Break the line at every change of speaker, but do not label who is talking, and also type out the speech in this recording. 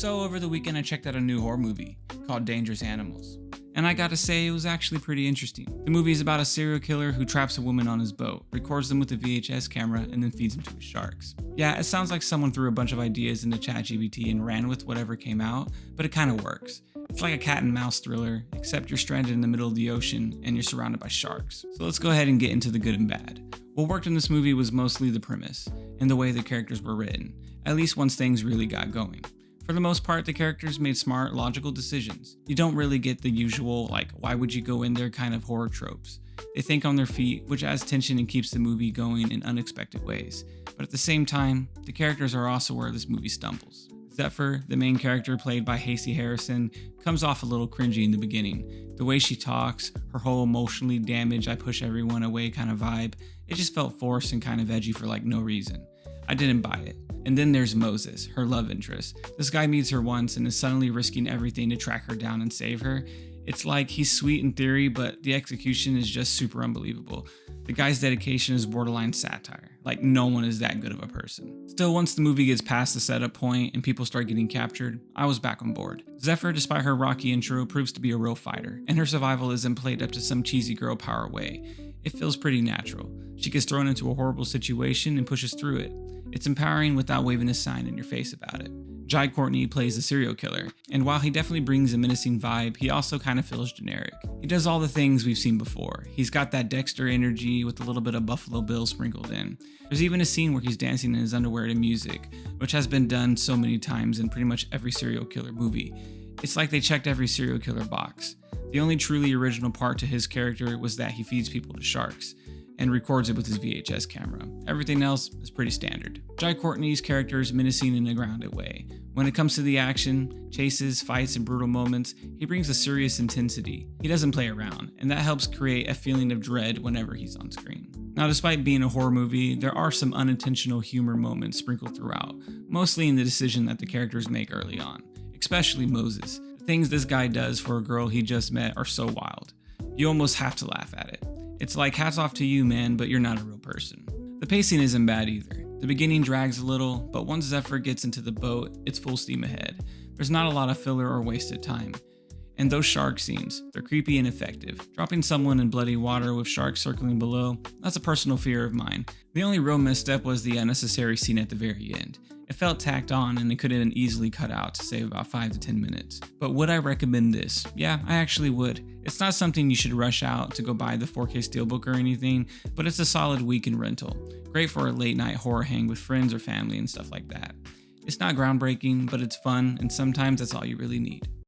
So over the weekend I checked out a new horror movie called Dangerous Animals. And I gotta say, it was actually pretty interesting. The movie is about a serial killer who traps a woman on his boat, records them with a VHS camera, and then feeds them to his sharks. Yeah, it sounds like someone threw a bunch of ideas into ChatGPT and ran with whatever came out, but it kinda works. It's like a cat and mouse thriller, except you're stranded in the middle of the ocean and you're surrounded by sharks. So let's go ahead and get into the good and bad. What worked in this movie was mostly the premise, and the way the characters were written, at least once things really got going. For the most part, the characters made smart, logical decisions. You don't really get the usual, why would you go in there kind of horror tropes. They think on their feet, which adds tension and keeps the movie going in unexpected ways. But at the same time, the characters are also where this movie stumbles. Zephyr, the main character played by Hasty Harrison, comes off a little cringy in the beginning. The way she talks, her whole emotionally damaged, I push everyone away kind of vibe, it just felt forced and kind of edgy for no reason. I didn't buy it. And then there's Moses, her love interest. This guy meets her once and is suddenly risking everything to track her down and save her. It's like he's sweet in theory, but the execution is just super unbelievable. The guy's dedication is borderline satire. No one is that good of a person. Still, once the movie gets past the setup point and people start getting captured, I was back on board. Zephyr, despite her rocky intro, proves to be a real fighter, and her survival isn't played up to some cheesy girl power way. It feels pretty natural. She gets thrown into a horrible situation and pushes through it. It's empowering without waving a sign in your face about it. Jai Courtney plays the serial killer, and while he definitely brings a menacing vibe, he also kind of feels generic. He does all the things we've seen before. He's got that Dexter energy with a little bit of Buffalo Bill sprinkled in. There's even a scene where he's dancing in his underwear to music, which has been done so many times in pretty much every serial killer movie. It's like they checked every serial killer box. The only truly original part to his character was that he feeds people to sharks and records it with his VHS camera. Everything else is pretty standard. Jai Courtney's character is menacing in a grounded way. When it comes to the action, chases, fights, and brutal moments, he brings a serious intensity. He doesn't play around, and that helps create a feeling of dread whenever he's on screen. Now, despite being a horror movie, there are some unintentional humor moments sprinkled throughout, mostly in the decision that the characters make early on, especially Moses. The things this guy does for a girl he just met are so wild. You almost have to laugh at it. It's like, hats off to you, man, but you're not a real person. The pacing isn't bad either. The beginning drags a little, but once Zephyr gets into the boat, it's full steam ahead. There's not a lot of filler or wasted time. And those shark scenes, they're creepy and effective. Dropping someone in bloody water with sharks circling below, that's a personal fear of mine. The only real misstep was the unnecessary scene at the very end. It felt tacked on and it could have been easily cut out to save about 5 to 10 minutes. But would I recommend this? Yeah, I actually would. It's not something you should rush out to go buy the 4K Steelbook or anything, but it's a solid weekend rental. Great for a late night horror hang with friends or family and stuff like that. It's not groundbreaking, but it's fun, and sometimes that's all you really need.